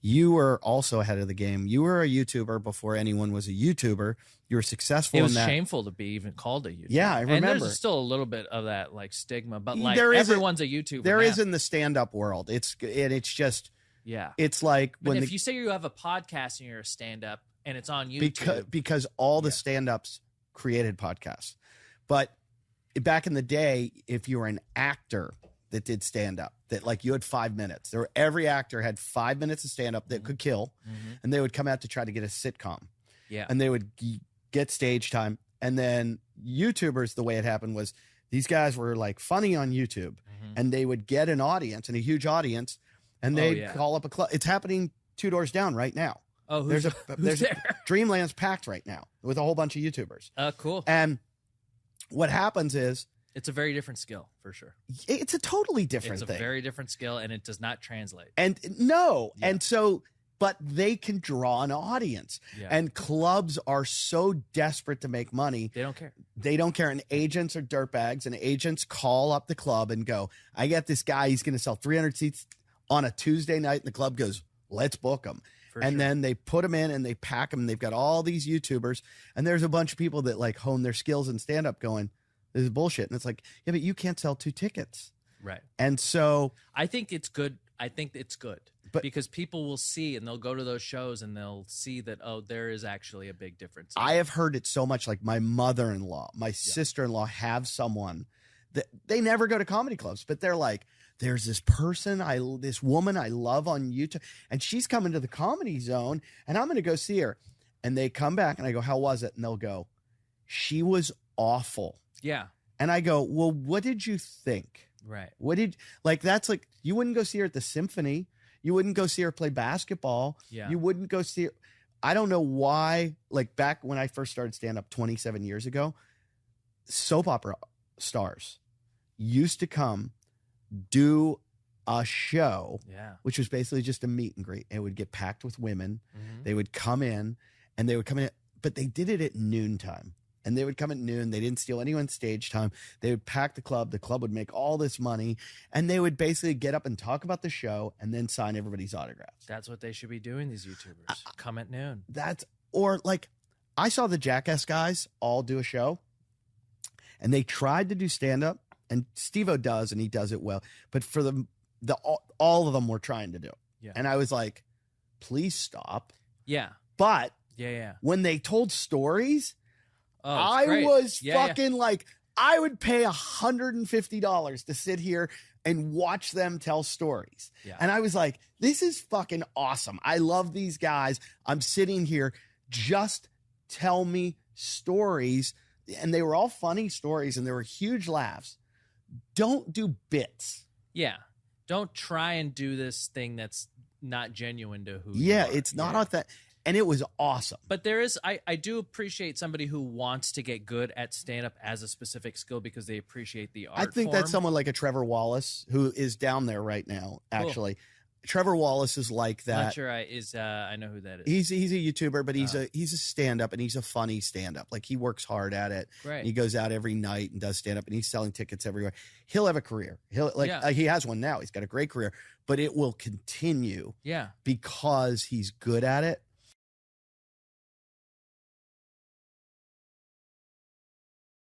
you were also ahead of the game. You were a YouTuber before anyone was a YouTuber. You were successful It was in that. shameful to be even called a YouTuber. Yeah, I remember. And there's still a little bit of that like stigma, but like everyone's a YouTuber. There now. is in the stand-up world. It's just It's like but when if you say you have a podcast and you're a stand-up and it's on YouTube, because all the stand-ups created podcasts. But back in the day, if you were an actor that did stand-up, that like you had 5 minutes. Every actor had 5 minutes of stand-up that could kill, and they would come out to try to get a sitcom. Yeah, and they would get stage time. And then YouTubers, the way it happened was these guys were like funny on YouTube, and they would get an audience and a huge audience, and they'd call up a club. It's happening 2 doors down right now. Oh, who's there? Dreamland's packed right now with a whole bunch of YouTubers. Cool. And what happens is it's a very different skill for sure. It's a totally different thing. It's a very different skill, and it does not translate. And and so, but they can draw an audience. Yeah. And clubs are so desperate to make money. They don't care. They don't care. And agents are dirtbags, and agents call up the club and go, I got this guy. He's going to sell 300 seats on a Tuesday night. And the club goes, let's book him. Then they put them in and they pack them. And they've got all these YouTubers. And there's a bunch of people that like hone their skills in stand-up going, this is bullshit. And it's like, yeah, but you can't sell 2 tickets. Right. And so I think it's good. Because people will see and they'll go to those shows and they'll see that, oh, there is actually a big difference. I have heard it so much. Like my mother-in-law, my sister-in-law have someone that they never go to comedy clubs, but they're like, there's this this woman I love on YouTube, and she's coming to the Comedy Zone, and I'm going to go see her. And they come back and I go, how was it? And they'll go, she was awful. Yeah. And I go, well, what did you think? Right. That's like, you wouldn't go see her at the symphony. You wouldn't go see her play basketball. Yeah. You wouldn't go see her. I don't know why, like back when I first started stand-up 27 years ago, soap opera stars used to come do a show, which was basically just a meet and greet. It would get packed with women. They would come in, but they did it at noontime. And they would come at noon. They didn't steal anyone's stage time. They would pack the club. The club would make all this money. And they would basically get up and talk about the show and then sign everybody's autographs. That's what they should be doing, these YouTubers. Come at noon. Or like, I saw the Jackass guys all do a show. And they tried to do stand-up. And Steve-O does, and he does it well. But for all of them were trying to do it. Yeah. And I was like, please stop. Yeah. But when they told stories... I great. was fucking like, I would pay $150 to sit here and watch them tell stories. Yeah. And I was like, this is fucking awesome. I love these guys. I'm sitting here. Just tell me stories. And they were all funny stories and there were huge laughs. Don't do bits. Yeah. Don't try and do this thing that's not genuine to who you are. It's not authentic. And it was awesome. But there is, I do appreciate somebody who wants to get good at stand-up as a specific skill because they appreciate the art I think that's someone like a Trevor Wallace who is down there right now, actually. Cool. Trevor Wallace is like that. I'm not sure I know who that is. He's a YouTuber, but he's a stand-up, and he's a funny stand-up. Like, he works hard at it. Right. He goes out every night and does stand-up, and he's selling tickets everywhere. He'll have a career. He has one now. He's got a great career, but it will continue. Yeah. Because he's good at it.